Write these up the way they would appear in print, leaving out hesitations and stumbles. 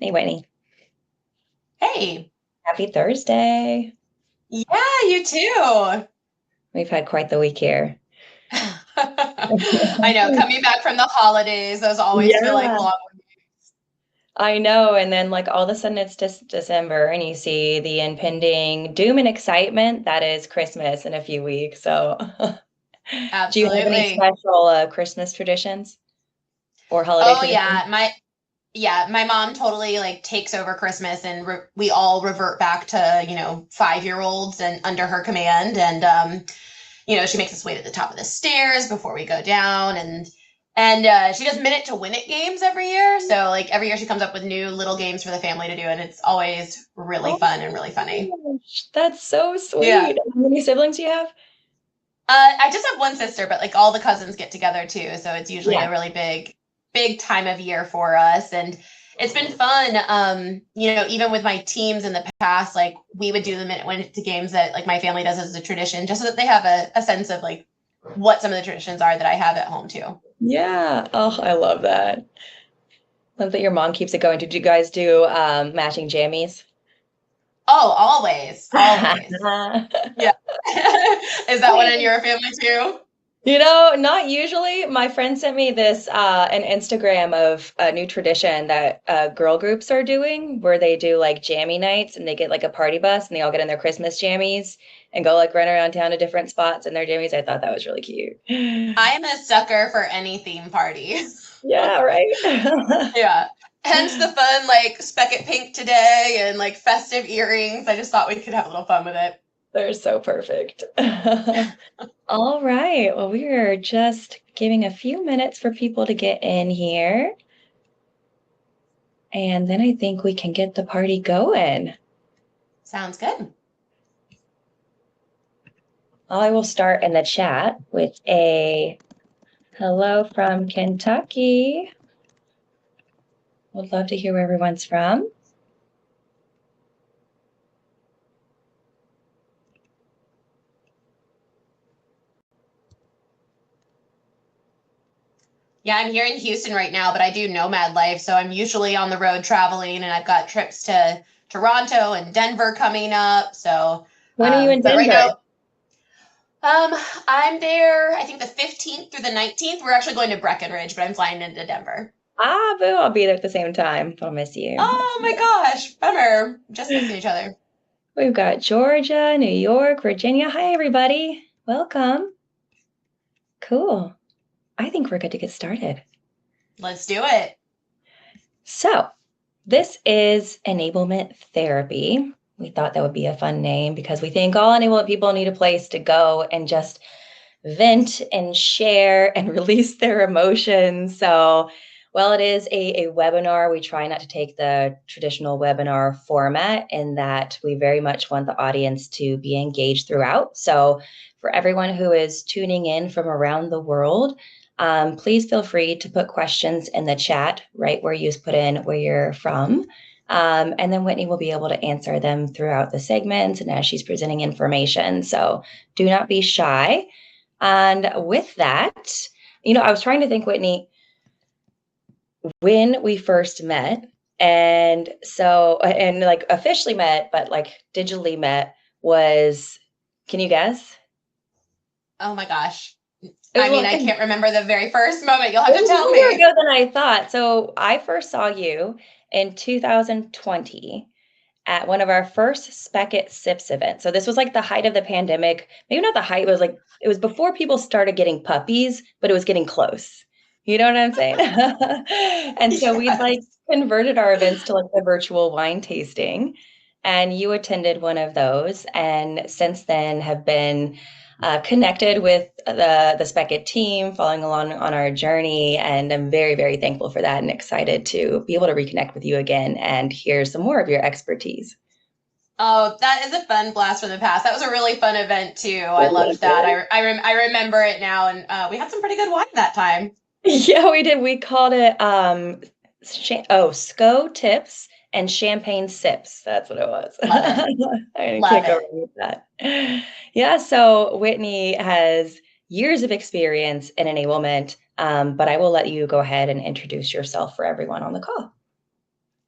Hey, Whitney. Hey. Happy Thursday. Yeah, you too. We've had quite the week here. I know, coming back from the holidays, those always feel like Yeah, long. I know. And then, like, all of a sudden it's just December, and you see the impending doom and excitement that is Christmas in a few weeks. So, do you have any Absolutely. special Christmas traditions or holiday Oh traditions? yeah, my mom totally like takes over Christmas and we all revert back to, 5-year-olds and under her command and she makes us wait at the top of the stairs before we go down and she does minute to win it games every year. So like every year she comes up with new little games for the family to do and it's always really Oh fun and really funny. my gosh, that's so Yeah. sweet. How many siblings do you have? I just have one sister, but like all the cousins get together too, so it's usually Yeah. a really big time of year for us, and it's been fun. Even with my teams in the past, like we would do the minute win to games that like my family does as a tradition, just so that they have a sense of like what some of the traditions are that I have at home too. Yeah. Oh, I love that. Love that your mom keeps it going. Did you guys do matching jammies? Oh, always, always. Yeah. Is that one in your family too? Not usually. My friend sent me this an Instagram of a new tradition that girl groups are doing where they do like jammy nights and they get like a party bus and they all get in their Christmas jammies and go like run around town to different spots in their jammies. I thought that was really cute. I am a sucker for any theme party. Yeah, right. Yeah. Hence the fun, like Spekit pink today and like festive earrings. I just thought we could have a little fun with it. They're so perfect. All right. Well, we are just giving a few minutes for people to get in here. And then I think we can get the party going. Sounds good. I will start in the chat with a hello from Kentucky. Would love to hear where everyone's from. Yeah, I'm here in Houston right now, but I do nomad life, so I'm usually on the road traveling, and I've got trips to Toronto and Denver coming up. So, When are you in but right Denver? now, um, I'm there. I think the 15th through the 19th. We're actually going to Breckenridge, but I'm flying into Denver. Ah, boo, I'll be there at the same time. I'll miss you. Oh my gosh, bummer. Just missing each other. We've got Georgia, New York, Virginia. Hi, everybody. Welcome. Cool. I think we're good to get started. Let's do it. So, this is enablement therapy. We thought that would be a fun name because we think all enablement people need a place to go and just vent and share and release their emotions. So, while it is a webinar, we try not to take the traditional webinar format in that we very much want the audience to be engaged throughout. So, for everyone who is tuning in from around the world, please feel free to put questions in the chat right where you put in where you're from. And then Whitney will be able to answer them throughout the segments and as she's presenting information. So do not be shy. And with that, I was trying to think, Whitney, when we first met, and like officially met, but like digitally met was, can you guess? Oh my gosh. It was I a mean, long I time. can't remember the very first moment. You'll It have to was tell longer me. ago than I thought. So I first saw you in 2020 at one of our first Spekit Sips events. So this was like the height of the pandemic. Maybe not the height, it was like it was before people started getting puppies, but it was getting close. You know what I'm saying? And so we like Yes. converted our events to like a virtual wine tasting. And you attended one of those, and since then have been connected with the Spekit team, following along on our journey, and I'm very, very thankful for that and excited to be able to reconnect with you again and hear some more of your expertise. Oh, that is a fun blast from the past. That was a really fun event too. I It loved was that. good. I remember it now, and we had some pretty good wine that time. Yeah, we did. We called it SCO tips and champagne sips. That's what it was. Love it. I Love can't go it. wrong with that. Yeah, so Whitney has years of experience in enablement, but I will let you go ahead and introduce yourself for everyone on the call.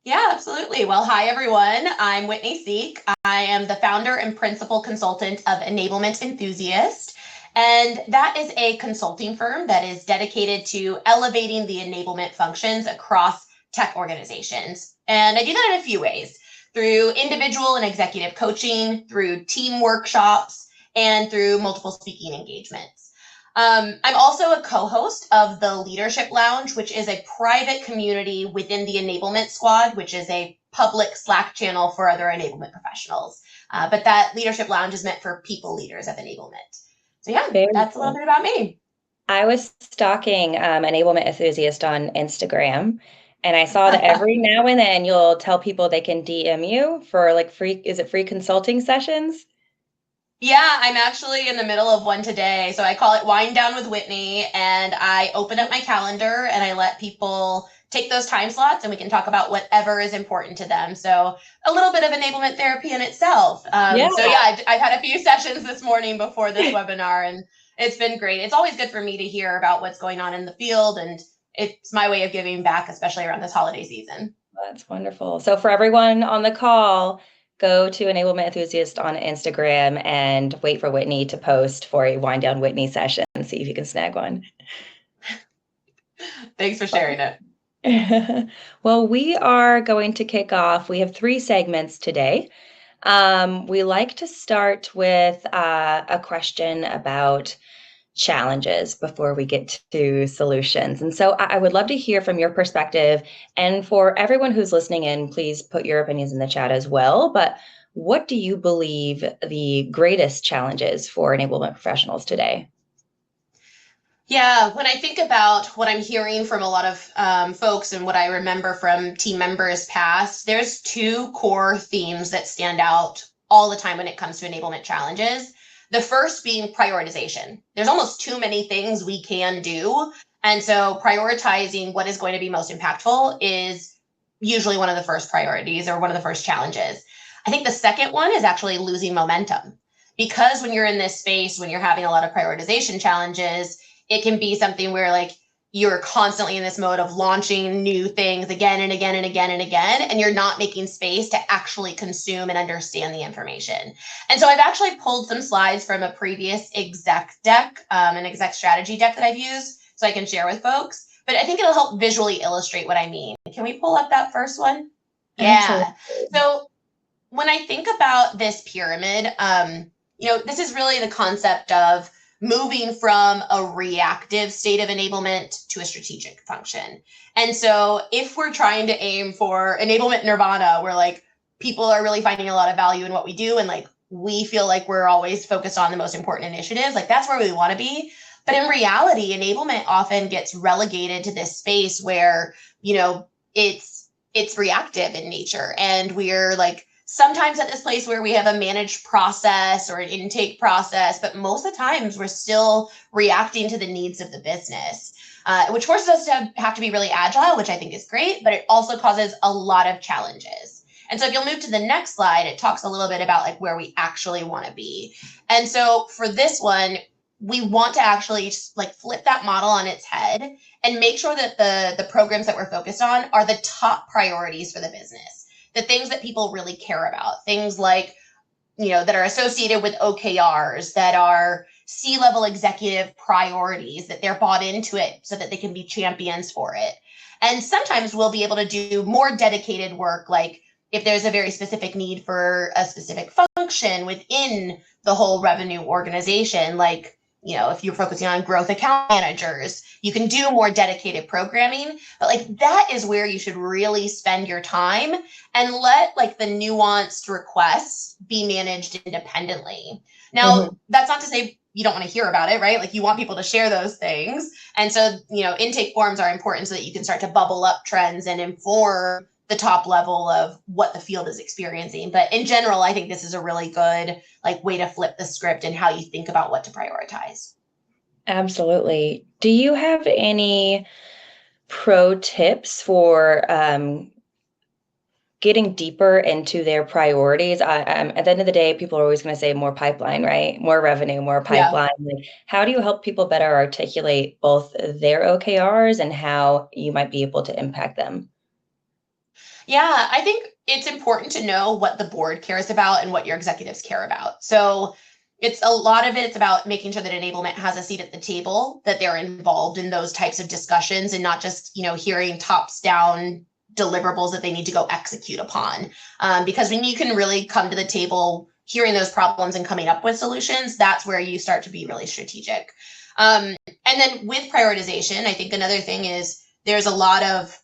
Yeah, absolutely. Well, hi everyone. I'm Whitney Sieck. I am the founder and principal consultant of Enablement Enthusiast. And that is a consulting firm that is dedicated to elevating the enablement functions across tech organizations. And I do that in a few ways through individual and executive coaching, through team workshops, and through multiple speaking engagements. I'm also a co-host of the Leadership Lounge, which is a private community within the Enablement Squad, which is a public Slack channel for other enablement professionals. But that Leadership Lounge is meant for people leaders of enablement. So yeah, Very that's a little cool. bit about me. I was stalking Enablement Enthusiast on Instagram, and I saw that every now and then you'll tell people they can DM you for like free, is it free consulting sessions? Yeah, I'm actually in the middle of one today. So I call it Wind Down with Whitney, and I open up my calendar and I let people take those time slots and we can talk about whatever is important to them. So a little bit of enablement therapy in itself. Yeah. So yeah, I've had a few sessions this morning before this webinar, and it's been great. It's always good for me to hear about what's going on in the field, and it's my way of giving back, especially around this holiday season. That's wonderful. So for everyone on the call, go to Enablement Enthusiast on Instagram and wait for Whitney to post for a Wind Down Whitney session. See if you can snag one. Thanks for sharing it. Well, we are going to kick off. We have 3 segments today. We like to start with a question about challenges before we get to solutions. And so I would love to hear from your perspective. And for everyone who's listening in, please put your opinions in the chat as well. But what do you believe the greatest challenges for enablement professionals today? Yeah, when I think about what I'm hearing from a lot of folks and what I remember from team members past, there's 2 core themes that stand out all the time when it comes to enablement challenges. The first being prioritization. There's almost too many things we can do. And so prioritizing what is going to be most impactful is usually one of the first priorities or one of the first challenges. I think the second one is actually losing momentum. Because when you're in this space, when you're having a lot of prioritization challenges, it can be something where like you're constantly in this mode of launching new things again and again and again and again, and you're not making space to actually consume and understand the information. And so I've actually pulled some slides from a previous exec deck, an exec strategy deck that I've used, so I can share with folks. But I think it'll help visually illustrate what I mean. Can we pull up that first one? Absolutely. Yeah. So when I think about this pyramid, this is really the concept of moving from a reactive state of enablement to a strategic function. And so if we're trying to aim for enablement nirvana, where like people are really finding a lot of value in what we do and like we feel like we're always focused on the most important initiatives, like that's where we want to be. But in reality, enablement often gets relegated to this space where, it's reactive in nature and we're like sometimes at this place where we have a managed process or an intake process, but most of the times we're still reacting to the needs of the business, which forces us to have to be really agile, which I think is great, but it also causes a lot of challenges. And so if you'll move to the next slide, it talks a little bit about like where we actually want to be. And so for this one, we want to actually just like flip that model on its head and make sure that the programs that we're focused on are the top priorities for the business, the things that people really care about, things like, that are associated with OKRs, that are C-level executive priorities, that they're bought into it so that they can be champions for it. And sometimes we'll be able to do more dedicated work, like if there's a very specific need for a specific function within the whole revenue organization, like if you're focusing on growth account managers, you can do more dedicated programming, but like that is where you should really spend your time and let like the nuanced requests be managed independently. Now, that's not to say you don't want to hear about it, right? Like you want people to share those things. And so, intake forms are important so that you can start to bubble up trends and inform the top level of what the field is experiencing. But in general, I think this is a really good like way to flip the script and how you think about what to prioritize. Absolutely. Do you have any pro tips for getting deeper into their priorities? At the end of the day, people are always going to say more pipeline, right? More revenue, more Yeah. pipeline. Like, how do you help people better articulate both their OKRs and how you might be able to impact them? Yeah, I think it's important to know what the board cares about and what your executives care about. So it's a lot of it's about making sure that enablement has a seat at the table, that they're involved in those types of discussions and not just, hearing tops down deliverables that they need to go execute upon. Because when you can really come to the table hearing those problems and coming up with solutions, that's where you start to be really strategic. And then with prioritization, I think another thing is there's a lot of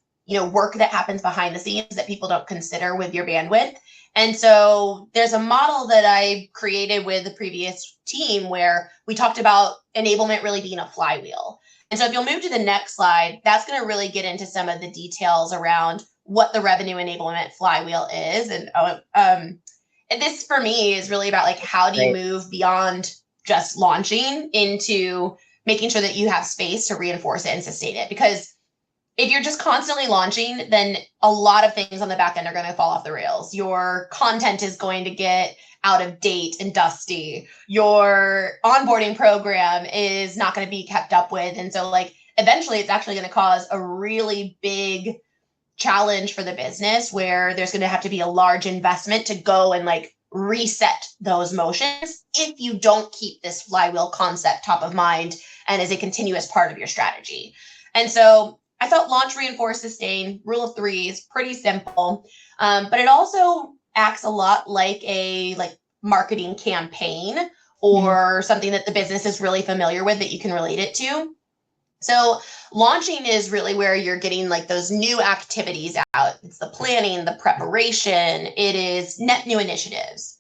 work that happens behind the scenes that people don't consider with your bandwidth. And so there's a model that I created with the previous team where we talked about enablement really being a flywheel. And so if you'll move to the next slide, that's going to really get into some of the details around what the revenue enablement flywheel is. And this for me is really about like, how do you Great. move beyond just launching into making sure that you have space to reinforce it and sustain it? Because if you're just constantly launching, then a lot of things on the back end are going to fall off the rails. Your content is going to get out of date and dusty. Your onboarding program is not going to be kept up with. And so, like, eventually it's actually going to cause a really big challenge for the business where there's going to have to be a large investment to go and like reset those motions if you don't keep this flywheel concept top of mind and as a continuous part of your strategy. And so I thought launch, reinforce, sustain, rule of three is pretty simple, but it also acts a lot like a marketing campaign or something that the business is really familiar with that you can relate it to. So launching is really where you're getting like those new activities out. It's the planning, the preparation, it is net new initiatives.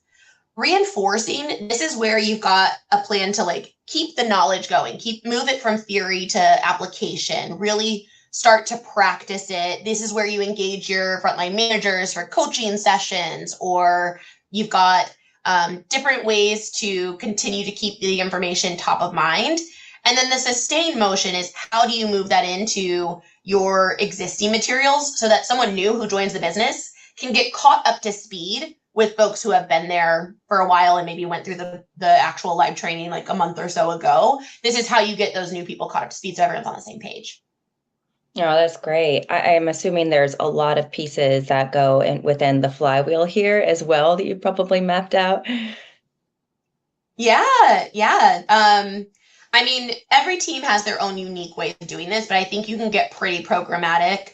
Reinforcing, this is where you've got a plan to like keep the knowledge going, move it from theory to application, really start to practice it. This is where you engage your frontline managers for coaching sessions, or you've got different ways to continue to keep the information top of mind. And then the sustain motion is how do you move that into your existing materials so that someone new who joins the business can get caught up to speed with folks who have been there for a while and maybe went through the actual live training like a month or so ago. This is how you get those new people caught up to speed so everyone's on the same page. Oh, that's great. I'm assuming there's a lot of pieces that go in within the flywheel here as well that you probably mapped out. Yeah. I mean, every team has their own unique way of doing this, but I think you can get pretty programmatic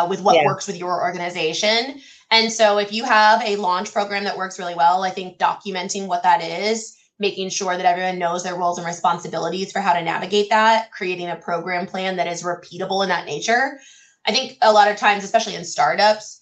with what Yeah. works with your organization. And so if you have a launch program that works really well, I think documenting what that is, making sure that everyone knows their roles and responsibilities for how to navigate that, creating a program plan that is repeatable in that nature. I think a lot of times, especially in startups,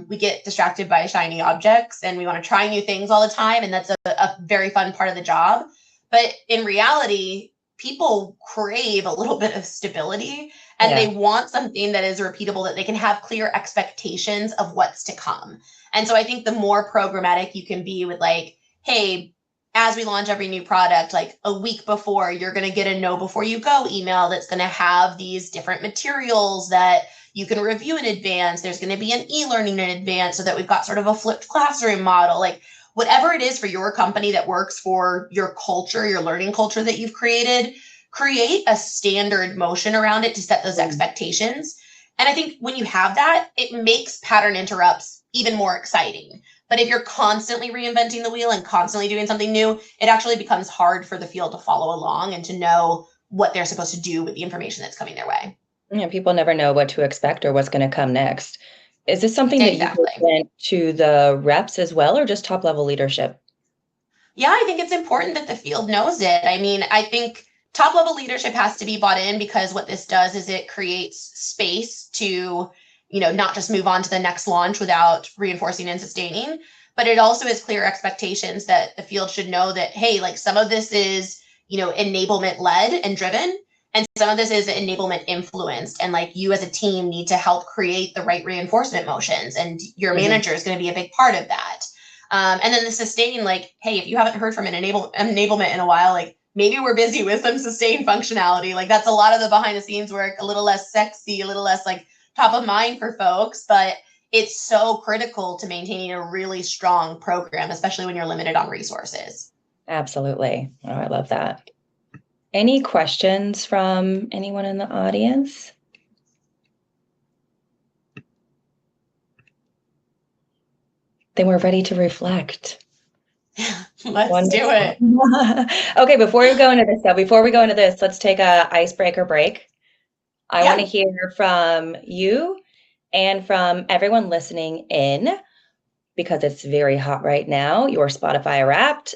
we get distracted by shiny objects and we want to try new things all the time. And that's a very fun part of the job. But in reality, people crave a little bit of stability and Yeah. they want something that is repeatable, that they can have clear expectations of what's to come. And so I think the more programmatic you can be with like, hey, as we launch every new product, like a week before, you're going to get a know before you go email that's going to have these different materials that you can review in advance. There's going to be an e-learning in advance so that we've got sort of a flipped classroom model. Like whatever it is for your company that works for your culture, your learning culture that you've created, create a standard motion around it to set those expectations. And I think when you have that, it makes pattern interrupts even more exciting. But if you're constantly reinventing the wheel and constantly doing something new, it actually becomes hard for the field to follow along and to know what they're supposed to do with the information that's coming their way. Yeah, people never know what to expect or what's going to come next. Is this something that you Exactly. present to the reps as well, or just top level leadership? Yeah, I think it's important that the field knows it. I mean, I think top level leadership has to be bought in because what this does is it creates space to, not just move on to the next launch without reinforcing and sustaining, but it also is clear expectations that the field should know that, hey, like some of this is, enablement led and driven. And some of this is enablement influenced. And like you as a team need to help create the right reinforcement motions. And your manager is going to be a big part of that. And then the sustain, like, hey, if you haven't heard from an enablement in a while, like maybe we're busy with some sustain functionality. Like that's a lot of the behind the scenes work, a little less sexy, a little less like top of mind for folks, but it's so critical to maintaining a really strong program, especially when you're limited on resources. Absolutely. Oh, I love that. Any questions from anyone in the audience? Then we're ready to reflect. Let's do it. Okay, before we go into this, let's take a icebreaker break. I want to hear from you and from everyone listening in, because it's very hot right now, your Spotify Wrapped.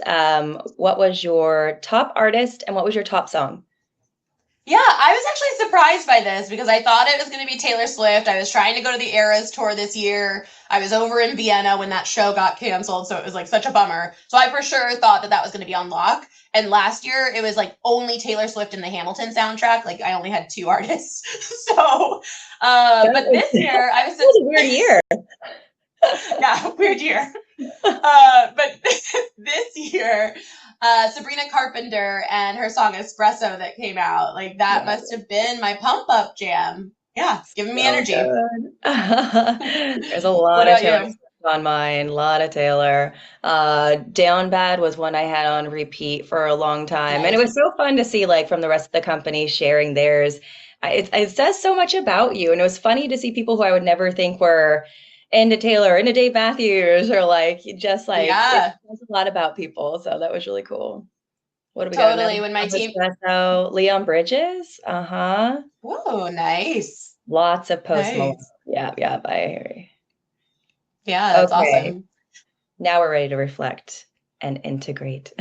What was your top artist and what was your top song? Yeah, I was actually surprised by this because I thought it was going to be Taylor Swift. I was trying to go to the Eras tour this year. I was over in Vienna when that show got canceled, so it was like such a bummer. So I for sure thought that that was going to be on lock. And last year it was like only Taylor Swift and the Hamilton soundtrack. Like I only had 2 artists. So, but this year I was. It was a weird year. Yeah, weird year. But this year, Sabrina Carpenter and her song Espresso that came out, like that must have been my pump up jam. Yeah, it's giving me energy. There's a lot of Taylor Swift on mine, a lot of Taylor. Down Bad was one I had on repeat for a long time. Nice. And it was so fun to see like from the rest of the company sharing theirs. It says so much about you. And it was funny to see people who I would never think were into Taylor, into Dave Matthews, or like just like it says a lot about people. So that was really cool. What do we got? Totally. When my team, Leon Bridges. Whoa, nice. Lots of Post Malone. Yeah. I hear you. Yeah, that's awesome. Now we're ready to reflect and integrate.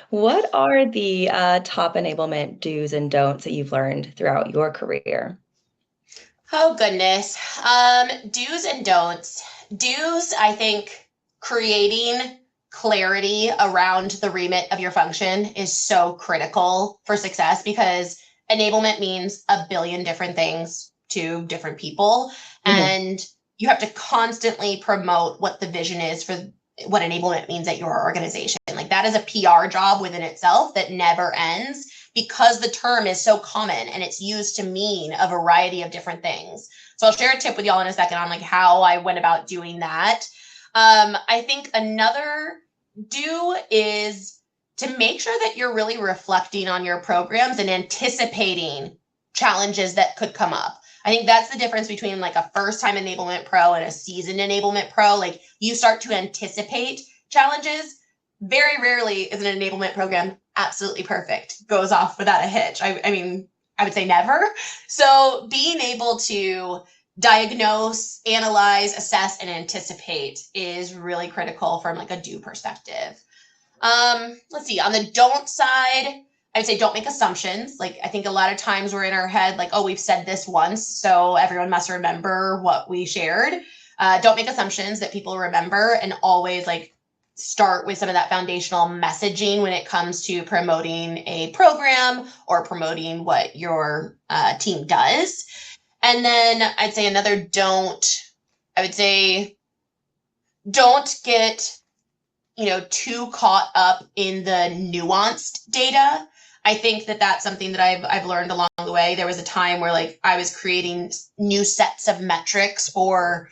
What are the top enablement do's and don'ts that you've learned throughout your career? Oh, goodness. Do's and don'ts. Do's, I think creating clarity around the remit of your function is so critical for success because enablement means a billion different things to different people. Mm-hmm. And you have to constantly promote what the vision is for what enablement means at your organization. Like that is a PR job within itself that never ends, because the term is so common and it's used to mean a variety of different things. So I'll share a tip with y'all in a second on like how I went about doing that. I think another do is to make sure that you're really reflecting on your programs and anticipating challenges that could come up. I think that's the difference between like a first-time enablement pro and a seasoned enablement pro. Like you start to anticipate challenges. Very rarely is an enablement program absolutely perfect, goes off without a hitch. I mean, I would say never. So being able to diagnose, analyze, assess, and anticipate is really critical from like a do perspective. Let's see, on the don't side, I would say don't make assumptions. Like I think a lot of times we're in our head like, oh, we've said this once, so everyone must remember what we shared. Don't make assumptions that people remember, and always like start with some of that foundational messaging when it comes to promoting a program or promoting what your team does. And then I'd say another don't, I would say don't get, too caught up in the nuanced data. I think that that's something that I've learned along the way. There was a time where like I was creating new sets of metrics for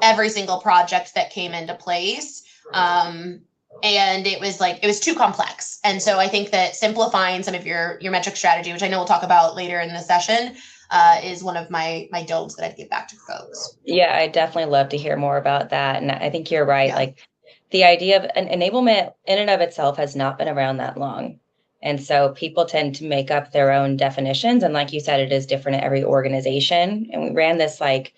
every single project that came into place. And it was too complex. And so I think that simplifying some of your metric strategy, which I know we'll talk about later in the session, is one of my don'ts that I'd give back to folks. Yeah, I definitely love to hear more about that. And I think you're right. Yeah. Like the idea of an enablement in and of itself has not been around that long. And so people tend to make up their own definitions. And like you said, it is different at every organization. And we ran this like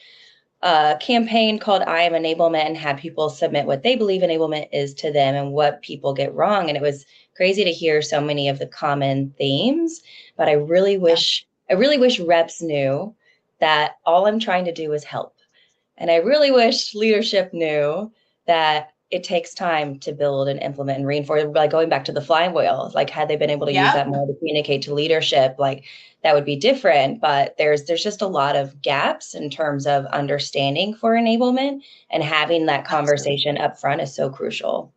campaign called I Am Enablement and had people submit what they believe enablement is to them and what people get wrong. And it was crazy to hear so many of the common themes. But I really wish reps knew that all I'm trying to do is help. And I really wish leadership knew that it takes time to build and implement and reinforce, like going back to the flywheel, like had they been able to use that more to communicate to leadership, like that would be different. But there's just a lot of gaps in terms of understanding for enablement, and having that conversation up front is so crucial.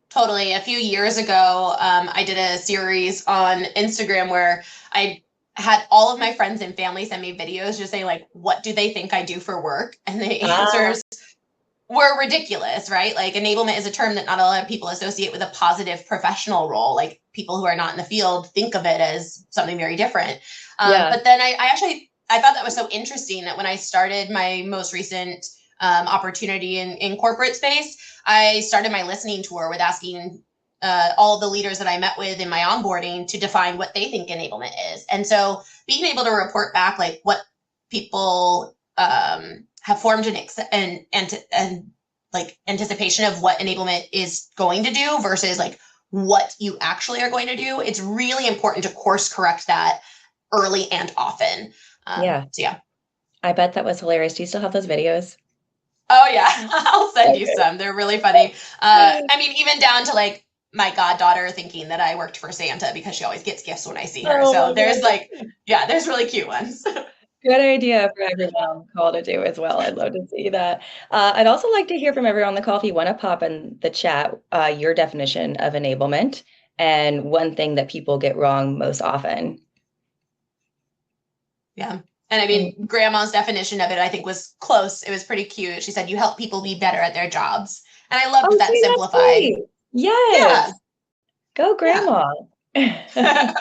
Totally. A few years ago, I did a series on Instagram where I had all of my friends and family send me videos just saying like, what do they think I do for work? And the answers were ridiculous, right? Like enablement is a term that not a lot of people associate with a positive professional role. Like people who are not in the field think of it as something very different. But then I thought that was so interesting that when I started my most recent opportunity in corporate space, I started my listening tour with asking all the leaders that I met with in my onboarding to define what they think enablement is. And so being able to report back like what people have formed and like anticipation of what enablement is going to do versus like what you actually are going to do, it's really important to course correct that early and often. Yeah. So yeah. I bet that was hilarious. Do you still have those videos? Oh yeah, I'll send you Okay. some. They're really funny. I mean, even down to like my goddaughter thinking that I worked for Santa because she always gets gifts when I see her. Oh So my there's God. like, yeah, there's really cute ones. Good idea for everyone on the call to do as well. I'd love to see that. I'd also like to hear from everyone on the call if you want to pop in the chat your definition of enablement and one thing that people get wrong most often. Yeah. And I mean, grandma's definition of it, I think, was close. It was pretty cute. She said, you help people be better at their jobs. And I loved Oh, that see, that's simplified. great. Yes. Yeah. Go, Yeah. Grandma.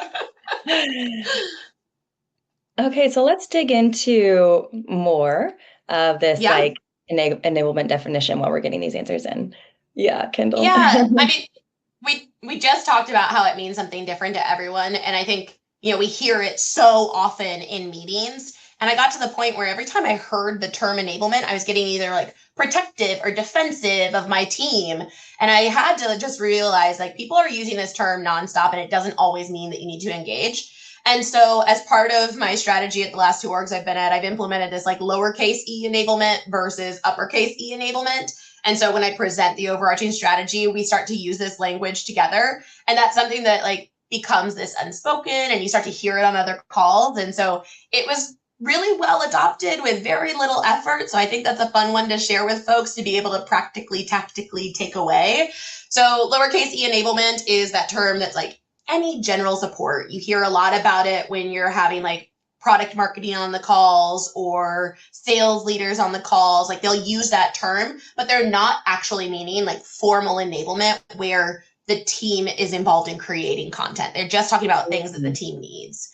Okay, so let's dig into more of this Yeah. like enablement definition while we're getting these answers in. Yeah, Kendall. Yeah. I mean, we just talked about how it means something different to everyone. And I think, we hear it so often in meetings. And I got to the point where every time I heard the term enablement, I was getting either like protective or defensive of my team. And I had to just realize like people are using this term nonstop and it doesn't always mean that you need to engage. And so as part of my strategy at the last two orgs I've been at, I've implemented this like lowercase e enablement versus uppercase e enablement. And so when I present the overarching strategy, we start to use this language together. And that's something that like becomes this unspoken and you start to hear it on other calls. And so it was really well adopted with very little effort. So I think that's a fun one to share with folks to be able to practically, tactically take away. So lowercase e enablement is that term that's like any general support. You hear a lot about it when you're having like product marketing on the calls or sales leaders on the calls. Like they'll use that term, but they're not actually meaning like formal enablement where the team is involved in creating content. They're just talking about things that the team needs.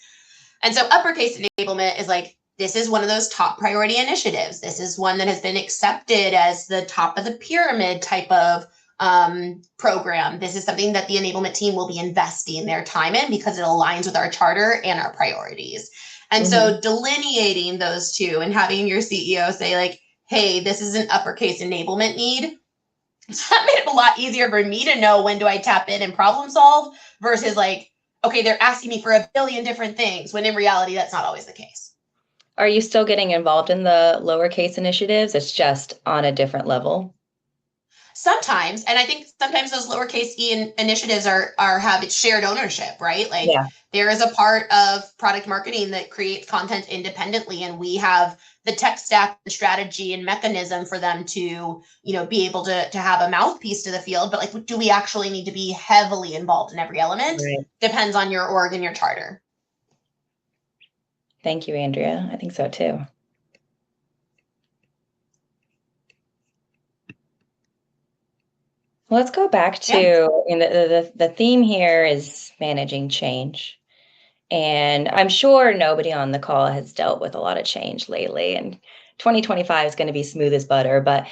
And so uppercase enablement is like, this is one of those top priority initiatives. This is one that has been accepted as the top of the pyramid type of program. This is something that the enablement team will be investing their time in because it aligns with our charter and our priorities. And so delineating those two and having your CEO say like, hey, this is an uppercase enablement need. That made it a lot easier for me to know when do I tap in and problem solve versus like, okay, they're asking me for a billion different things when in reality, that's not always the case. Are you still getting involved in the lowercase initiatives? It's just on a different level. Sometimes, and I think sometimes those lowercase e initiatives are have shared ownership, right? Like there is a part of product marketing that creates content independently, and we have the tech stack and strategy and mechanism for them to, be able to have a mouthpiece to the field. But like, do we actually need to be heavily involved in every element? Right. Depends on your org and your charter. Thank you, Andrea. I think so too. Let's go back to the theme here is managing change. And I'm sure nobody on the call has dealt with a lot of change lately. And 2025 is going to be smooth as butter. But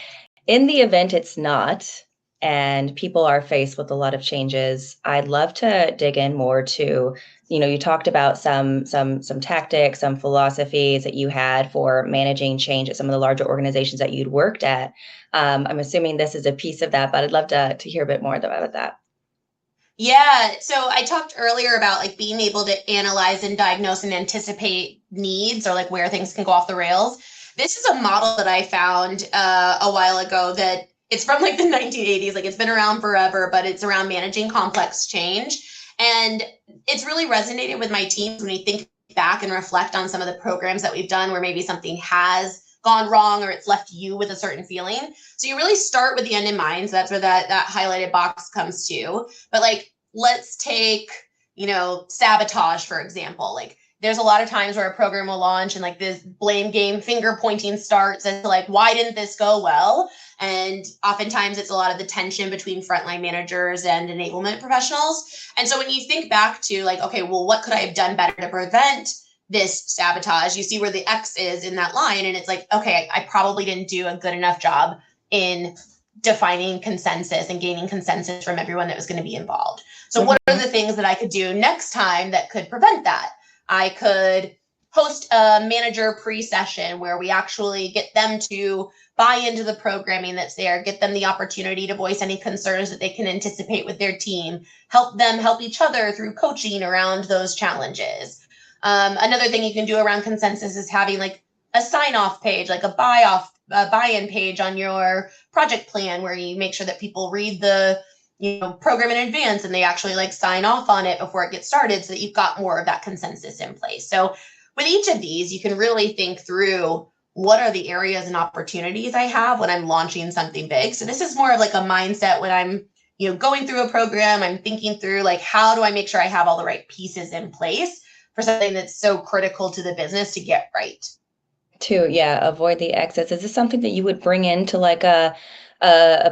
in the event it's not, and people are faced with a lot of changes, I'd love to dig in more to, you talked about some tactics, some philosophies that you had for managing change at some of the larger organizations that you'd worked at. I'm assuming this is a piece of that, but I'd love to hear a bit more about that. Yeah. So I talked earlier about like being able to analyze and diagnose and anticipate needs or like where things can go off the rails. This is a model that I found a while ago that it's from like the 1980s. Like it's been around forever, but it's around managing complex change. And it's really resonated with my teams when we think back and reflect on some of the programs that we've done where maybe something has gone wrong or it's left you with a certain feeling. So you really start with the end in mind. So that's where that highlighted box comes to. But like, let's take, sabotage, for example. Like there's a lot of times where a program will launch and like this blame game, finger pointing starts as to like, why didn't this go well? And oftentimes it's a lot of the tension between frontline managers and enablement professionals. And so when you think back to like, okay, well, what could I have done better to prevent this sabotage. You see where the X is in that line, and it's like, okay, I probably didn't do a good enough job in defining consensus and gaining consensus from everyone that was going to be involved. So what are the things that I could do next time that could prevent that? I could host a manager pre-session where we actually get them to buy into the programming that's there, get them the opportunity to voice any concerns that they can anticipate with their team, help them help each other through coaching around those challenges. Another thing you can do around consensus is having like a sign-off page, like a buy-in page on your project plan where you make sure that people read the program in advance and they actually like sign off on it before it gets started so that you've got more of that consensus in place. So with each of these, you can really think through what are the areas and opportunities I have when I'm launching something big. So this is more of like a mindset when I'm going through a program, I'm thinking through like, how do I make sure I have all the right pieces in place for something that's so critical to the business to get right. To, avoid the excess. Is this something that you would bring into like a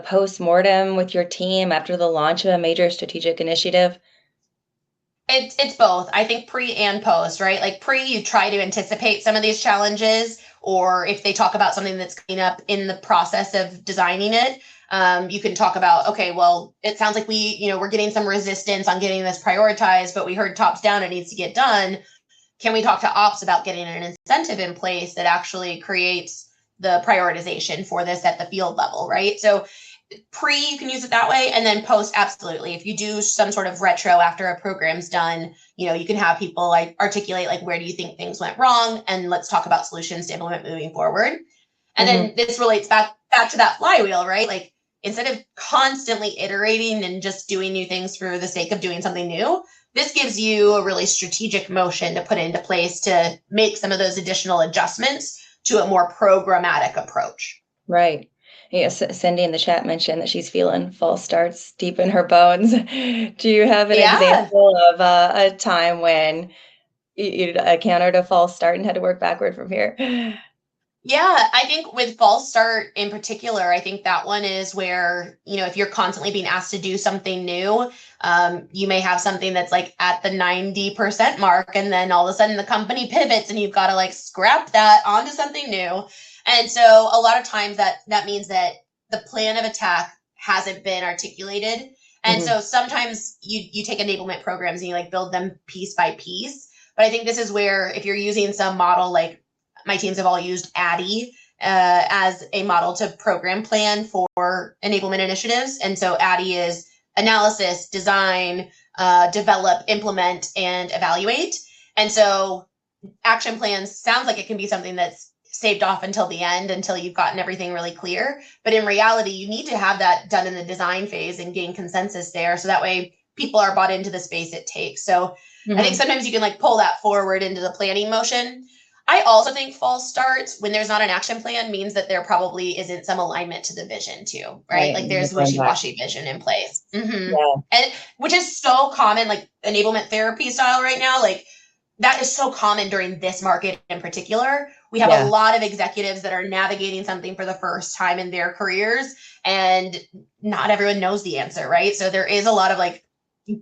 post-mortem with your team after the launch of a major strategic initiative? It's both. I think pre and post, right? Like pre, you try to anticipate some of these challenges, or if they talk about something that's coming up in the process of designing it, you can talk about, okay, well, it sounds like we're getting some resistance on getting this prioritized, but we heard tops down, it needs to get done. Can we talk to ops about getting an incentive in place that actually creates the prioritization for this at the field level, right? So pre, you can use it that way, and then post, absolutely. If you do some sort of retro after a program's done, you can have people like articulate like, where do you think things went wrong, and let's talk about solutions to implement moving forward. And then this relates back to that flywheel, right? Like instead of constantly iterating and just doing new things for the sake of doing something new, this gives you a really strategic motion to put into place to make some of those additional adjustments to a more programmatic approach. Right. Yes, Cindy in the chat mentioned that she's feeling false starts deep in her bones. Do you have an example of a time when you encountered a false start and had to work backward from here? Yeah, I think with false start in particular, I think that one is where, if you're constantly being asked to do something new, you may have something that's like at the 90% mark, and then all of a sudden the company pivots and you've got to like scrap that onto something new. And so a lot of times that means that the plan of attack hasn't been articulated. And so sometimes you take enablement programs and you like build them piece by piece. But I think this is where if you're using some model, like my teams have all used ADDIE as a model to program plan for enablement initiatives. And so ADDIE is analysis, design, develop, implement, and evaluate. And so action plans sounds like it can be something that's saved off until the end, until you've gotten everything really clear. But in reality, you need to have that done in the design phase and gain consensus there. So that way people are bought into the space it takes. So I think sometimes you can like pull that forward into the planning motion. I also think false starts when there's not an action plan means that there probably isn't some alignment to the vision too, right? Like there's wishy-washy vision in place. Yeah. And which is so common, like enablement therapy style right now, like that is so common during this market in particular. We have a lot of executives that are navigating something for the first time in their careers, and not everyone knows the answer, right? So there is a lot of like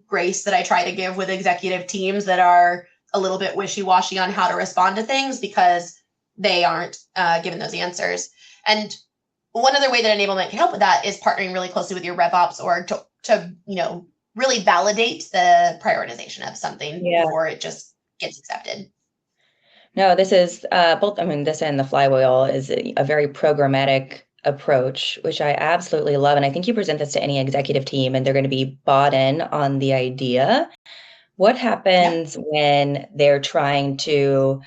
grace that I try to give with executive teams that are a little bit wishy-washy on how to respond to things because they aren't given those answers. And one other way that enablement can help with that is partnering really closely with your RevOps org to really validate the prioritization of something before it just gets accepted. No, this is both. I mean, this and the flywheel is a very programmatic approach, which I absolutely love. And I think you present this to any executive team and they're going to be bought in on the idea. What happens when they're trying to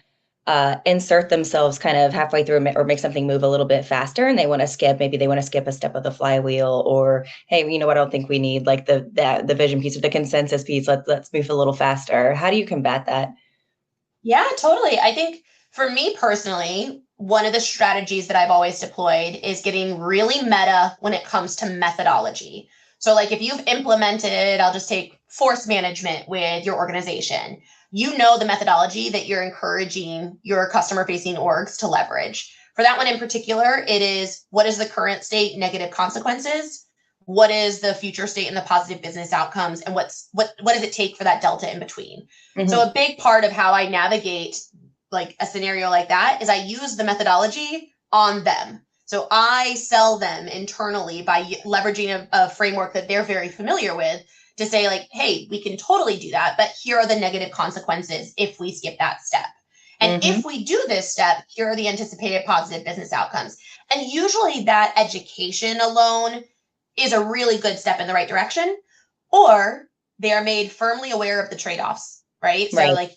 insert themselves kind of halfway through or make something move a little bit faster and maybe they want to skip a step of the flywheel, or, hey, you know what, I don't think we need like the vision piece or the consensus piece. Let's move a little faster. How do you combat that? Yeah, totally. I think for me personally, one of the strategies that I've always deployed is getting really meta when it comes to methodology. So like if you've implemented, I'll just take force management with your organization, the methodology that you're encouraging your customer facing orgs to leverage. For that one in particular, it is what is the current state negative consequences? What is the future state and the positive business outcomes? And what does it take for that delta in between? So a big part of how I navigate like a scenario like that is I use the methodology on them. So I sell them internally by leveraging a framework that they're very familiar with to say like, hey, we can totally do that, but here are the negative consequences if we skip that step. And if we do this step, here are the anticipated positive business outcomes. And usually that education alone is a really good step in the right direction, or they are made firmly aware of the trade-offs, right? So like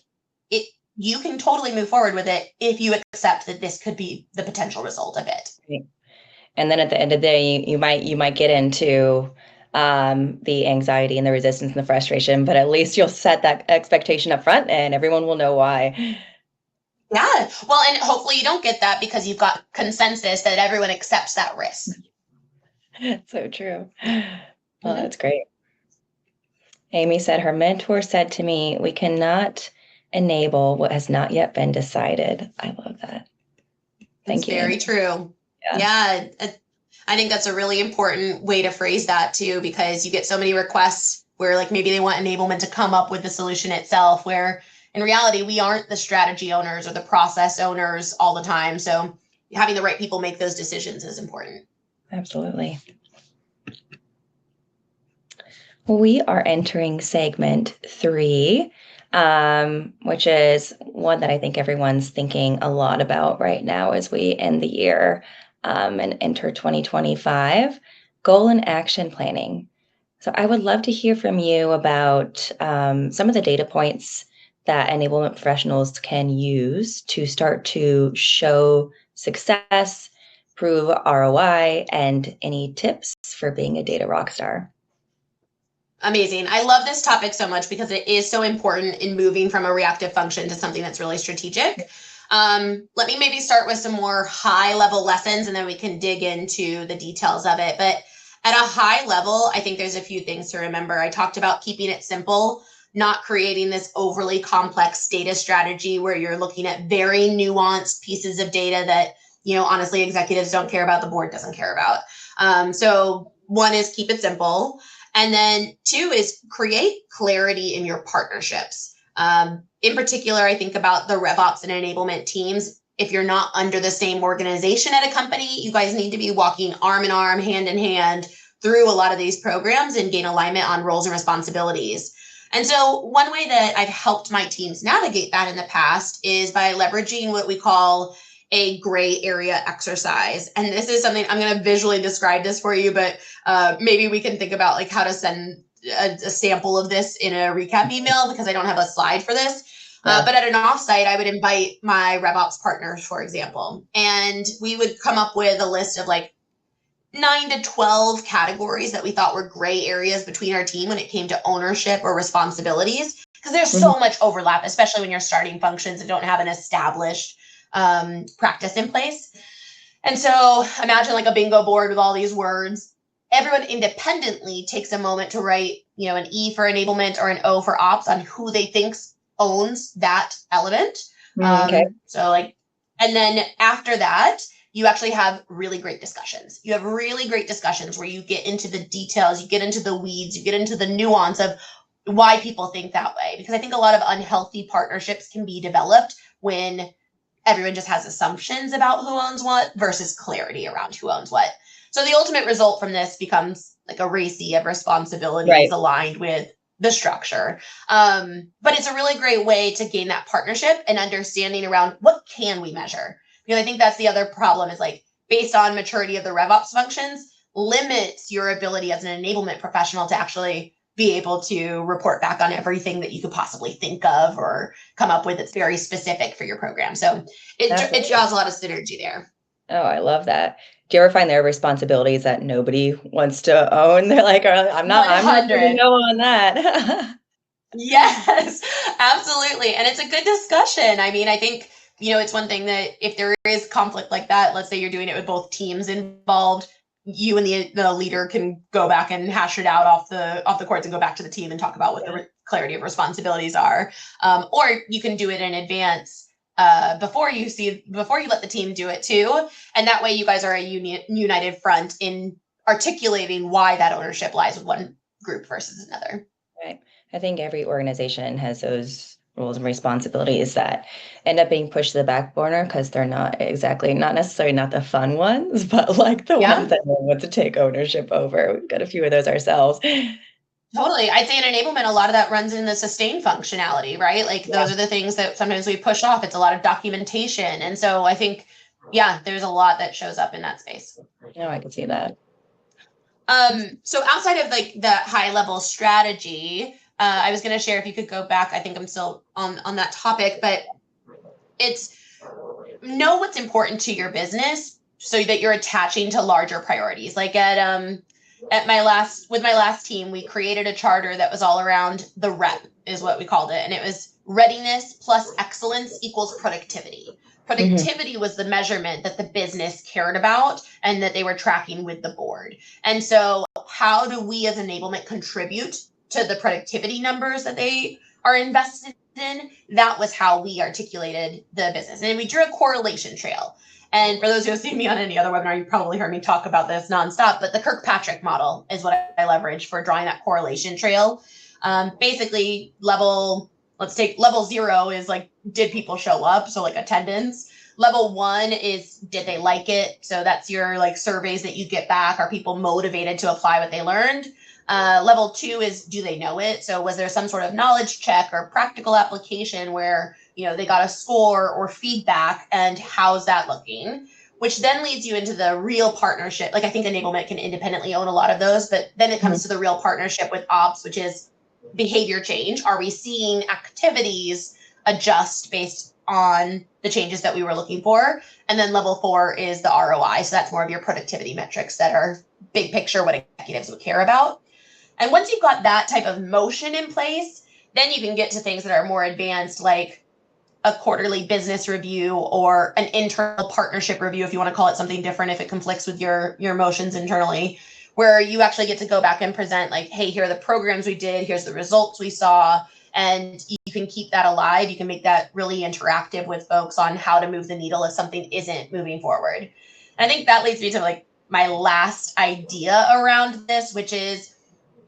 you can totally move forward with it if you accept that this could be the potential result of it. Right. And then at the end of the day, you might get into the anxiety and the resistance and the frustration, but at least you'll set that expectation up front and everyone will know why. Yeah. Well, and hopefully you don't get that because you've got consensus that everyone accepts that risk. So true. Oh, that's great. Amy said her mentor said to me, we cannot enable what has not yet been decided. I love that. Thank you. Very Amy. true. Yeah. I think that's a really important way to phrase that too, because you get so many requests where like maybe they want enablement to come up with the solution itself, where in reality, we aren't the strategy owners or the process owners all the time. So having the right people make those decisions is important. Absolutely. We are entering segment 3, which is one that I think everyone's thinking a lot about right now as we end the year and enter 2025, goal and action planning. So I would love to hear from you about some of the data points that enablement professionals can use to start to show success, prove ROI, and any tips for being a data rock star. Amazing. I love this topic so much because it is so important in moving from a reactive function to something that's really strategic. Let me maybe start with some more high level lessons and then we can dig into the details of it. But at a high level, I think there's a few things to remember. I talked about keeping it simple, not creating this overly complex data strategy where you're looking at very nuanced pieces of data that, you know, honestly, executives don't care about, the board doesn't care about. So one is keep it simple. And then 2 is create clarity in your partnerships. In particular, I think about the RevOps and enablement teams. If you're not under the same organization at a company, you guys need to be walking arm in arm, hand in hand through a lot of these programs and gain alignment on roles and responsibilities. And so one way that I've helped my teams navigate that in the past is by leveraging what we call a gray area exercise. And this is something I'm going to visually describe this for you, but maybe we can think about like how to send a sample of this in a recap email because I don't have a slide for this. But at an offsite, I would invite my RevOps partners, for example, and we would come up with a list of like 9 to 12 categories that we thought were gray areas between our team when it came to ownership or responsibilities, because there's so much overlap, especially when you're starting functions that don't have an established practice in place. And so imagine like a bingo board with all these words. Everyone independently takes a moment to write, you know, an E for enablement or an O for ops on who they think owns that element. Okay. So like, and then after that, you actually have really great discussions. You have really great discussions where you get into the details, you get into the weeds, you get into the nuance of why people think that way. Because I think a lot of unhealthy partnerships can be developed when everyone just has assumptions about who owns what versus clarity around who owns what. So the ultimate result from this becomes like a racy of responsibilities aligned with the structure. But it's a really great way to gain that partnership and understanding around what can we measure. Because I think that's the other problem is like based on maturity of the RevOps functions limits your ability as an enablement professional to actually be able to report back on everything that you could possibly think of or come up with that's very specific for your program. So it draws a lot of synergy there. Oh, I love that. Do you ever find there are responsibilities that nobody wants to own? They're like, I'm not going to go on that. Yes, absolutely. And it's a good discussion. I mean, I think, you know, it's one thing that if there is conflict like that, let's say you're doing it with both teams involved, you and the leader can go back and hash it out off the courts and go back to the team and talk about what the clarity of responsibilities are. Or you can do it in advance before you let the team do it too. And that way you guys are a united front in articulating why that ownership lies with one group versus another. Right. I think every organization has those roles and responsibilities that end up being pushed to the back burner because they're not necessarily not the fun ones, but like the ones that no one wants to take ownership over. We've got a few of those ourselves. Totally. I'd say in enablement, a lot of that runs in the sustain functionality, right? Like those are the things that sometimes we push off. It's a lot of documentation. And so I think, there's a lot that shows up in that space. No, I can see that. So outside of like the high level strategy, I was going to share, if you could go back, I think I'm still on that topic, but it's know what's important to your business so that you're attaching to larger priorities. Like with my last team, we created a charter that was all around the rep is what we called it. And it was readiness plus excellence equals productivity. Productivity was the measurement that the business cared about and that they were tracking with the board. And so how do we as enablement contribute to the productivity numbers that they are invested in? That was how we articulated the business. And we drew a correlation trail. And for those who have seen me on any other webinar, you probably heard me talk about this nonstop, but the Kirkpatrick model is what I leverage for drawing that correlation trail. Basically, let's take level 0 is like, did people show up? So like attendance. Level 1 is, did they like it? So that's your like surveys that you get back. Are people motivated to apply what they learned? Level 2 is, do they know it? So was there some sort of knowledge check or practical application where, they got a score or feedback, and how's that looking? Which then leads you into the real partnership. Like I think enablement can independently own a lot of those, but then it comes to the real partnership with ops, which is behavior change. Are we seeing activities adjust based on the changes that we were looking for? And then level 4 is the ROI. So that's more of your productivity metrics that are big picture, what executives would care about. And once you've got that type of motion in place, then you can get to things that are more advanced, like a quarterly business review or an internal partnership review, if you want to call it something different, if it conflicts with your motions internally, where you actually get to go back and present like, hey, here are the programs we did, here's the results we saw, and you can keep that alive. You can make that really interactive with folks on how to move the needle if something isn't moving forward. And I think that leads me to like my last idea around this, which is,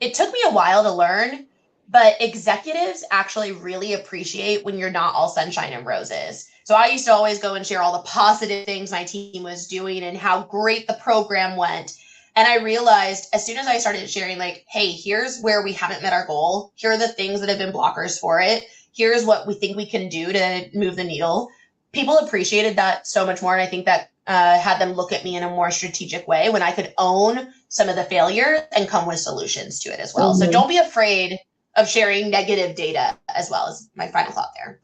it took me a while to learn, but executives actually really appreciate when you're not all sunshine and roses. So I used to always go and share all the positive things my team was doing and how great the program went. And I realized as soon as I started sharing like, hey, here's where we haven't met our goal. Here are the things that have been blockers for it. Here's what we think we can do to move the needle. People appreciated that so much more. And I think that had them look at me in a more strategic way when I could own some of the failure and come with solutions to it as well. So don't be afraid of sharing negative data as well, as my final thought there.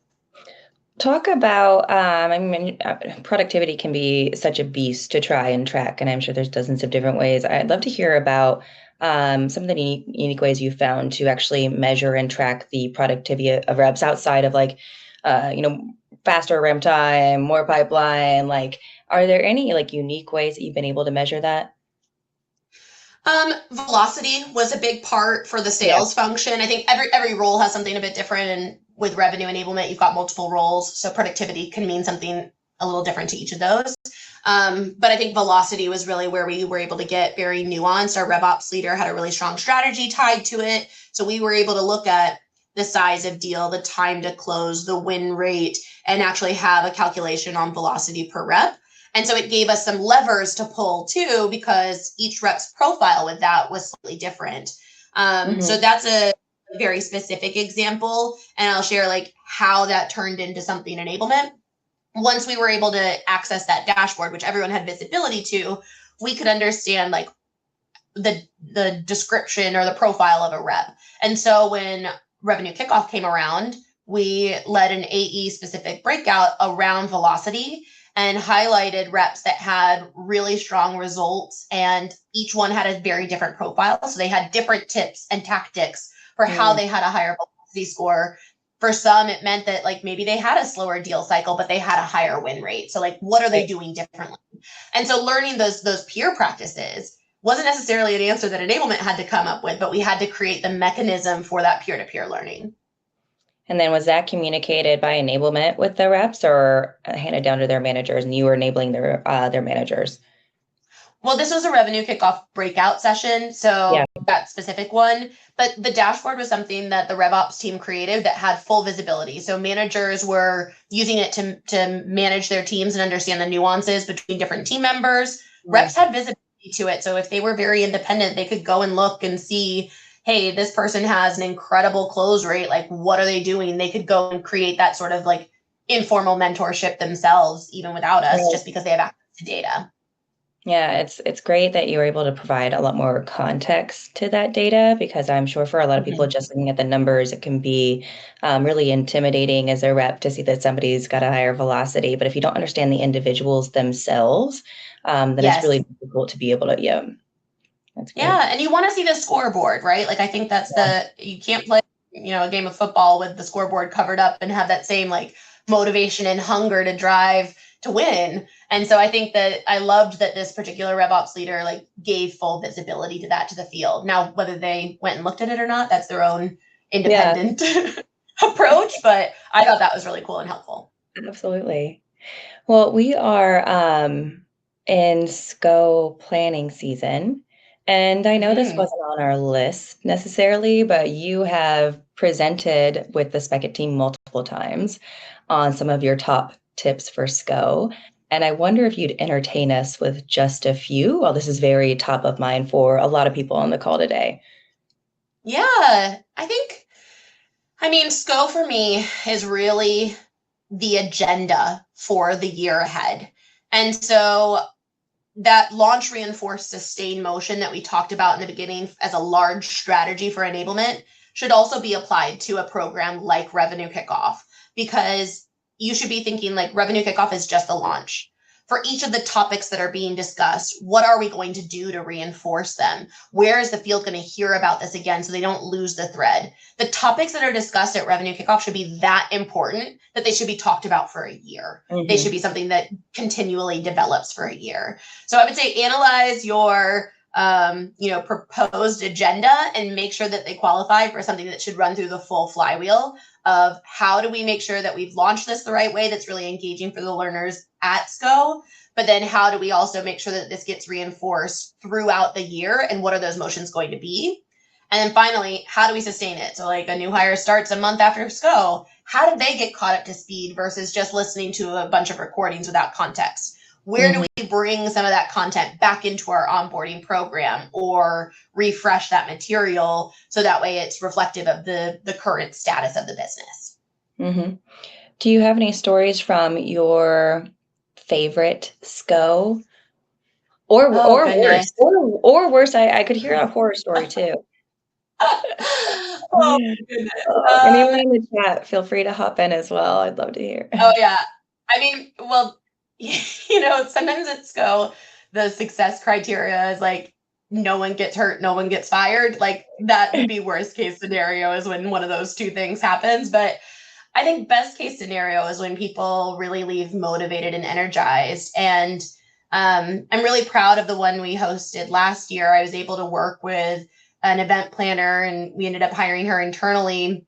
Talk about, productivity can be such a beast to try and track, and I'm sure there's dozens of different ways. I'd love to hear about some of the unique ways you found to actually measure and track the productivity of reps outside of like, faster ramp time, more pipeline. Like, are there any like unique ways that you've been able to measure that? Velocity was a big part for the sales function. I think every role has something a bit different, and with revenue enablement, you've got multiple roles, so productivity can mean something a little different to each of those. But I think velocity was really where we were able to get very nuanced. Our RevOps leader had a really strong strategy tied to it, so we were able to look at the size of deal, the time to close, the win rate, and actually have a calculation on velocity per rep. And so it gave us some levers to pull too, because each rep's profile with that was slightly different. So that's a very specific example. And I'll share like how that turned into something enablement. Once we were able to access that dashboard, which everyone had visibility to, we could understand like the description or the profile of a rep. And so when revenue kickoff came around, we led an AE specific breakout around velocity and highlighted reps that had really strong results, and each one had a very different profile. So they had different tips and tactics for how they had a higher velocity score. For some, it meant that like maybe they had a slower deal cycle, but they had a higher win rate. So like, what are they doing differently? And so learning those peer practices wasn't necessarily an answer that enablement had to come up with, but we had to create the mechanism for that peer-to-peer learning. And then was that communicated by enablement with the reps or handed down to their managers, and you were enabling their managers? Well, this was a revenue kickoff breakout session. So that specific one, but the dashboard was something that the RevOps team created that had full visibility. So managers were using it to manage their teams and understand the nuances between different team members. Reps had visibility to it. So if they were very independent, they could go and look and see, hey, this person has an incredible close rate. Like, what are they doing? They could go and create that sort of like informal mentorship themselves, even without us, just because they have access to data. Yeah, it's great that you were able to provide a lot more context to that data, because I'm sure for a lot of people just looking at the numbers, it can be really intimidating as a rep to see that somebody's got a higher velocity. But if you don't understand the individuals themselves, then it's really difficult to be able to, that's great. Yeah, and you want to see the scoreboard, right? Like, I think that's you can't play, a game of football with the scoreboard covered up and have that same like motivation and hunger to drive to win. And so I think that I loved that this particular RevOps leader like gave full visibility to that, to the field. Now, whether they went and looked at it or not, that's their own independent approach. But I thought that was really cool and helpful. Absolutely. Well, we are in SCO planning season. And I know this wasn't on our list necessarily, but you have presented with the Spekit team multiple times on some of your top tips for SCO. And I wonder if you'd entertain us with just a few. Well, this is very top of mind for a lot of people on the call today. Yeah, SCO for me is really the agenda for the year ahead. And so that launch, reinforce, sustain motion that we talked about in the beginning as a large strategy for enablement should also be applied to a program like Revenue Kickoff, because you should be thinking like Revenue Kickoff is just a launch. For each of the topics that are being discussed, what are we going to do to reinforce them? Where is the field going to hear about this again so they don't lose the thread? The topics that are discussed at Revenue Kickoff should be that important that they should be talked about for a year. They should be something that continually develops for a year. So I would say analyze your proposed agenda and make sure that they qualify for something that should run through the full flywheel of how do we make sure that we've launched this the right way that's really engaging for the learners at SCO, but then how do we also make sure that this gets reinforced throughout the year, and what are those motions going to be? And then finally, how do we sustain it? So like a new hire starts a month after SCO, how do they get caught up to speed versus just listening to a bunch of recordings without context? Where do we bring some of that content back into our onboarding program or refresh that material so that way it's reflective of the current status of the business? Do you have any stories from your favorite SCO or worse? Or worse, I could hear a horror story too. Oh, goodness. Anyone in the chat, feel free to hop in as well. I'd love to hear. Oh, yeah. Sometimes at SCO, the success criteria is like, no one gets hurt, no one gets fired. Like, that would be worst case scenario is when one of those two things happens. But I think best case scenario is when people really leave motivated and energized. And I'm really proud of the one we hosted last year. I was able to work with an event planner, and we ended up hiring her internally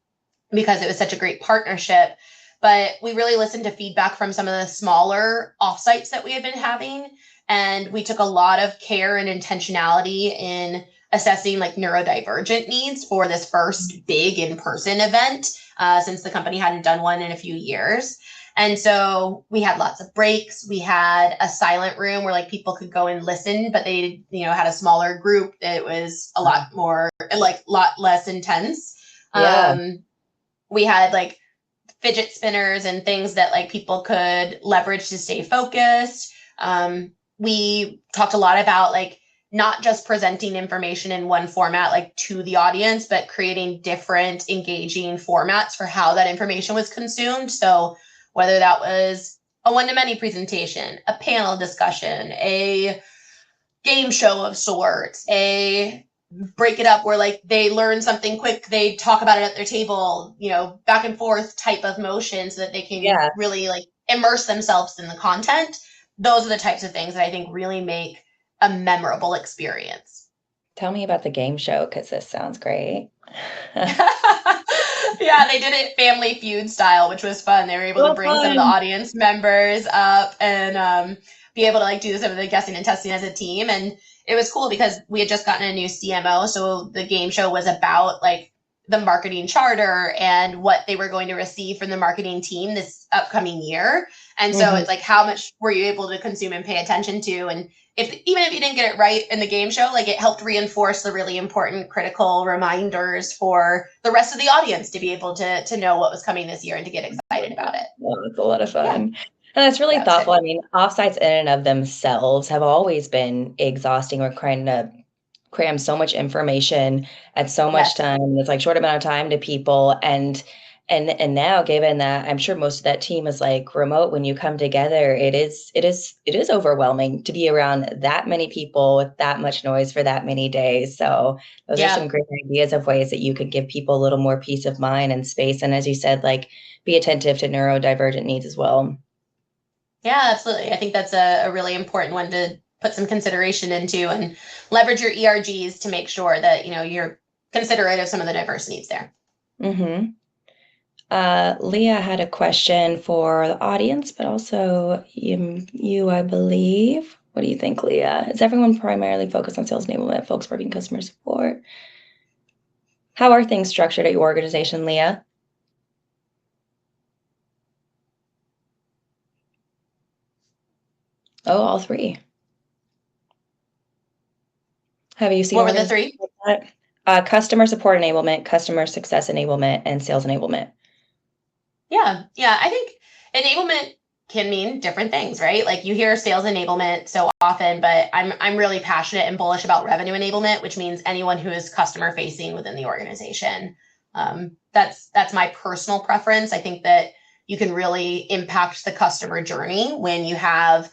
because it was such a great partnership. But we really listened to feedback from some of the smaller offsites that we had been having. And we took a lot of care and intentionality in assessing like neurodivergent needs for this first big in-person event, since the company hadn't done one in a few years. And so we had lots of breaks. We had a silent room where like people could go and listen, but they, had a smaller group. It was a lot more, lot less intense. We had like fidget spinners and things that like people could leverage to stay focused. We talked a lot about like not just presenting information in one format like to the audience, but creating different engaging formats for how that information was consumed. So whether that was a one-to-many presentation, a panel discussion, a game show of sorts, a break it up where like they learn something quick, they talk about it at their table, back and forth type of motion so that they can really like immerse themselves in the content. Those are the types of things that I think really make a memorable experience. Tell me about the game show, because this sounds great. Yeah, they did it Family Feud style, which was fun. They were able to bring some of the audience members up and be able to like do some of the guessing and testing as a team. And it was cool because we had just gotten a new CMO. So the game show was about like the marketing charter and what they were going to receive from the marketing team this upcoming year. And so it's like, how much were you able to consume and pay attention to? And even if you didn't get it right in the game show, like it helped reinforce the really important critical reminders for the rest of the audience to be able to know what was coming this year and to get excited about it. Well, it's a lot of fun. Yeah. And that's really thoughtful. I mean, offsites in and of themselves have always been exhausting. We're trying to cram so much information at so much time. It's like short amount of time to people. And now, given that I'm sure most of that team is like remote, when you come together, it is overwhelming to be around that many people with that much noise for that many days. So those are some great ideas of ways that you could give people a little more peace of mind and space. And as you said, like be attentive to neurodivergent needs as well. Yeah, absolutely. I think that's a really important one to put some consideration into and leverage your ERGs to make sure that, you know, you're considerate of some of the diverse needs there. Leah had a question for the audience, but also you, I believe. What do you think, Leah? Is everyone primarily focused on sales enablement, folks working customer support? How are things structured at your organization, Leah? Oh, all three. Have you seen what were the three? Customer support enablement, customer success enablement, and sales enablement. Yeah. I think enablement can mean different things, right? Like you hear sales enablement so often, but I'm really passionate and bullish about revenue enablement, which means anyone who is customer facing within the organization. That's my personal preference. I think that you can really impact the customer journey when you have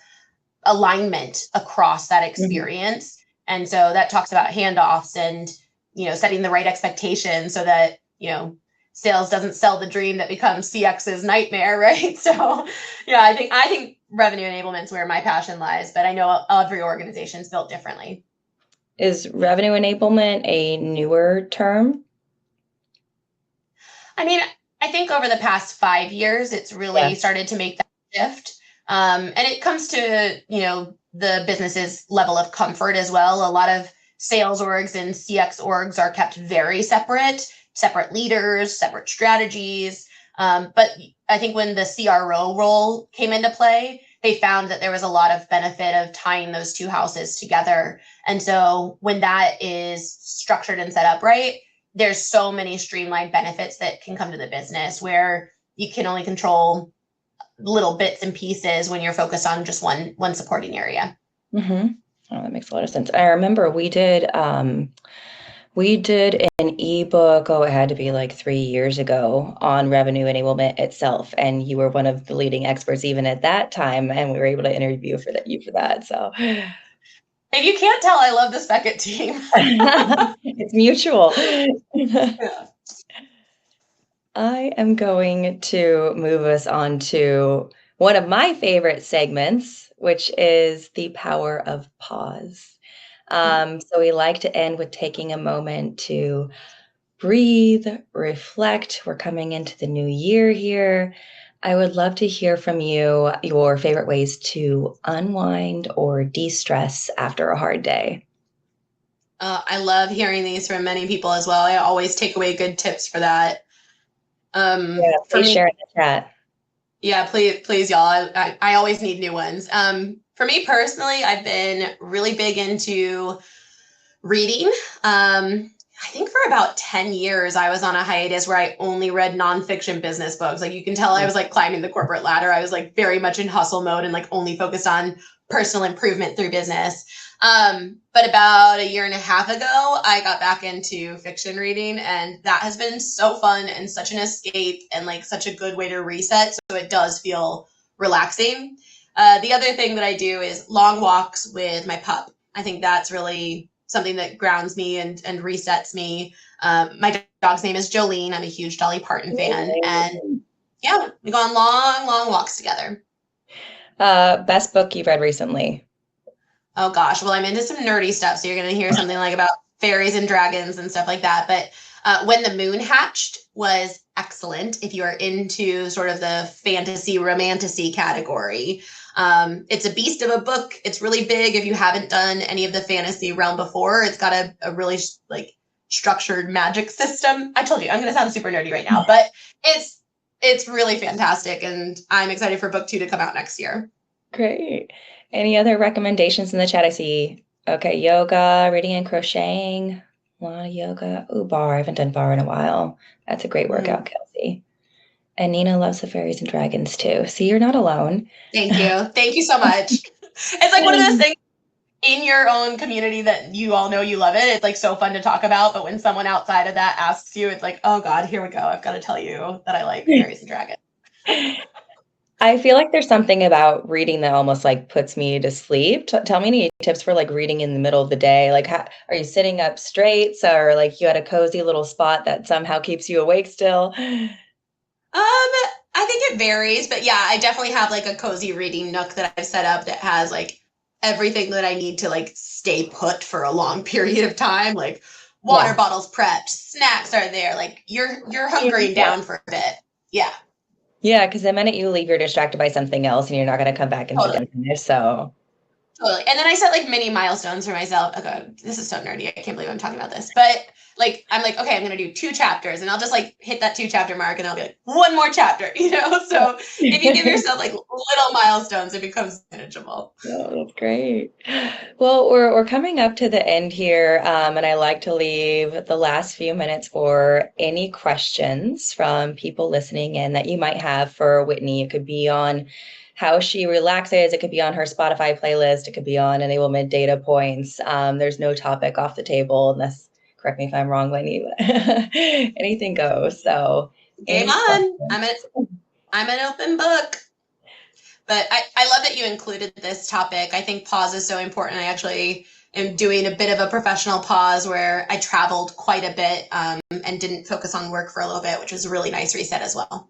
alignment across that experience. And so that talks about handoffs and, you know, setting the right expectations so that, you know, sales doesn't sell the dream that becomes CX's nightmare, right? So, yeah, I think revenue enablement is where my passion lies, but I know every organization is built differently. Is revenue enablement a newer term? I mean, I think over the past 5 years, it's really started to make that shift. And it comes to, you know, the business's level of comfort as well. A lot of sales orgs and CX orgs are kept very separate leaders, separate strategies. But I think when the CRO role came into play, they found that there was a lot of benefit of tying those two houses together. And so when that is structured and set up right, there's so many streamlined benefits that can come to the business where you can only control little bits and pieces when you're focused on just one supporting area. Oh, that makes a lot of sense. I remember we did an ebook, it had to be like 3 years ago, on revenue enablement itself. And you were one of the leading experts even at that time, and we were able to interview you for that. So if you can't tell, I love the Spekit team. It's mutual. Yeah. I am going to move us on to one of my favorite segments, which is the power of pause. So we like to end with taking a moment to breathe, reflect. We're coming into the new year here. I would love to hear from you your favorite ways to unwind or de-stress after a hard day. I love hearing these from many people as well. I always take away good tips for that. Please share in the chat. Yeah, please, y'all. I always need new ones. For me personally, I've been really big into reading. I think for about 10 years, I was on a hiatus where I only read nonfiction business books. Like you can tell I was like climbing the corporate ladder. I was like very much in hustle mode and like only focused on personal improvement through business. But about a year and a half ago, I got back into fiction reading, and that has been so fun and such an escape and like such a good way to reset. So it does feel relaxing. The other thing that I do is long walks with my pup. I think that's really something that grounds me and resets me. My dog's name is Jolene. I'm a huge Dolly Parton fan. And yeah, we go on long walks together. Best book you've read recently? Oh gosh, well, I'm into some nerdy stuff, so you're going to hear something like about fairies and dragons and stuff like that. But When the Moon Hatched was excellent if you are into sort of the fantasy romantasy category. It's a beast of a book. It's really big if you haven't done any of the fantasy realm before. It's got a really like structured magic system. I told you I'm going to sound super nerdy right now, but it's really fantastic, and I'm excited for book 2 to come out next year. Great. Any other recommendations in the chat? I see, okay, yoga, reading and crocheting, a lot of yoga. Ooh, bar. I haven't done bar in a while. That's a great workout, Kelsey. And Nina loves the fairies and dragons too. See, you're not alone. Thank you. Thank you so much. It's like one of those things in your own community that you all know you love it. It's like so fun to talk about, but when someone outside of that asks you, it's like, oh God, here we go. I've got to tell you that I like fairies and dragons. I feel like there's something about reading that almost like puts me to sleep. Tell me any tips for like reading in the middle of the day. Like, are you sitting up straight, or like you had a cozy little spot that somehow keeps you awake still? I think it varies, but yeah, I definitely have like a cozy reading nook that I've set up that has like everything that I need to like stay put for a long period of time. Like water bottles prepped, snacks are there. Like you're hunkering down for a bit. Yeah. Yeah, because the minute you leave, you're distracted by something else, and you're not going to come back and sit and finish. So totally. And then I set like mini milestones for myself. Okay, this is so nerdy. I can't believe I'm talking about this. But like, I'm like, okay, I'm going to do 2 chapters, and I'll just like hit that 2 chapter mark, and I'll be like, 1 more chapter, you know? So if you give yourself like little milestones, it becomes manageable. Oh, that's great. Well, we're coming up to the end here, and I like to leave the last few minutes for any questions from people listening in that you might have for Whitney. It could be on how she relaxes. It could be on her Spotify playlist. It could be on enablement data points. There's no topic off the table unless, correct me if I'm wrong, Whitney, anything goes. So game on. I'm an open book. But I love that you included this topic. I think pause is so important. I actually am doing a bit of a professional pause where I traveled quite a bit and didn't focus on work for a little bit, which was a really nice reset as well.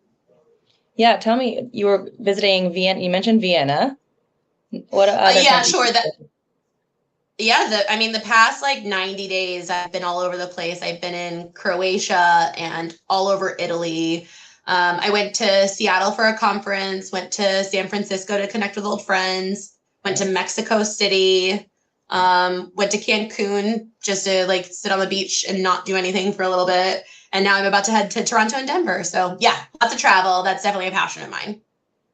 Yeah, tell me, you were visiting Vienna. You mentioned Vienna. What other yeah, sure. The past like 90 days, I've been all over the place. I've been in Croatia and all over Italy. I went to Seattle for a conference, went to San Francisco to connect with old friends, went to Mexico City, went to Cancun just to like sit on the beach and not do anything for a little bit. And now I'm about to head to Toronto and Denver. So yeah, lots of travel. That's definitely a passion of mine.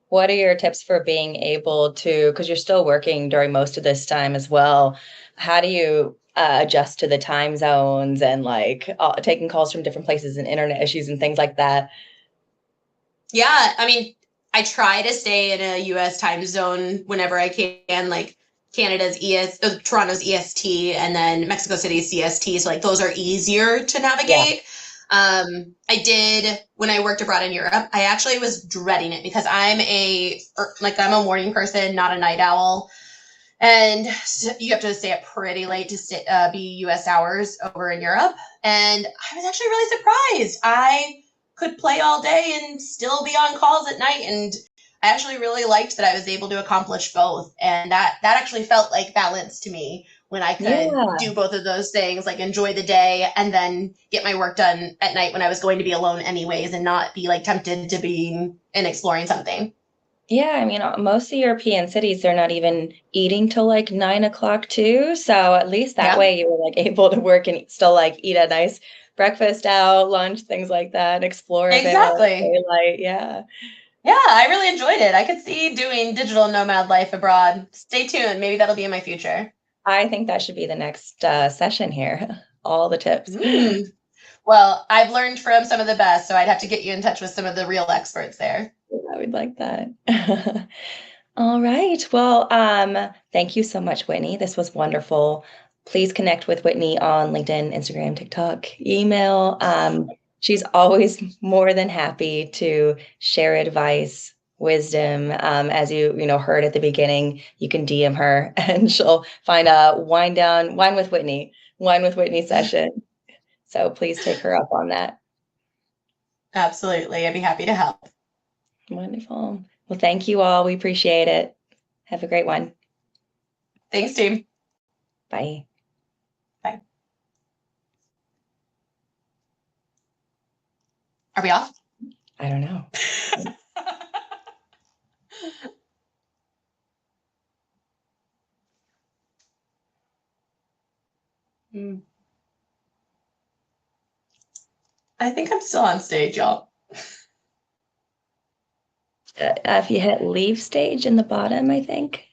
What are your tips for being able to, because you're still working during most of this time as well, how do you adjust to the time zones and like taking calls from different places and internet issues and things like that? Yeah, I mean, I try to stay in a US time zone whenever I can, like Canada's Toronto's EST, and then Mexico City's CST. So like those are easier to navigate. Yeah. I did when I worked abroad in Europe. I actually was dreading it because I'm a morning person, not a night owl. And you have to stay up pretty late to be US hours over in Europe. And I was actually really surprised. I could play all day and still be on calls at night. And I actually really liked that I was able to accomplish both. And that actually felt like balance to me when I could do both of those things, like enjoy the day and then get my work done at night when I was going to be alone anyways and not be like tempted to be and exploring something. Yeah, I mean, most of the European cities, they're not even eating till like 9 o'clock too. So at least that way you were like able to work and still like eat a nice breakfast out, lunch, things like that, explore a bit while it's daylight. Yeah. Yeah, I really enjoyed it. I could see doing digital nomad life abroad. Stay tuned. Maybe that'll be in my future. I think that should be the next session here. All the tips. Well, I've learned from some of the best, so I'd have to get you in touch with some of the real experts there. I would like that. All right. Well, thank you so much, Whitney. This was wonderful. Please connect with Whitney on LinkedIn, Instagram, TikTok, email. She's always more than happy to share advice, wisdom. As you heard at the beginning, you can DM her and she'll find a wine with Whitney session. So please take her up on that. Absolutely. I'd be happy to help. Wonderful. Well, thank you all. We appreciate it. Have a great one. Thanks, team. Bye. Bye. Are we off? I don't know. I think I'm still on stage, y'all. If you hit leave stage in the bottom, I think.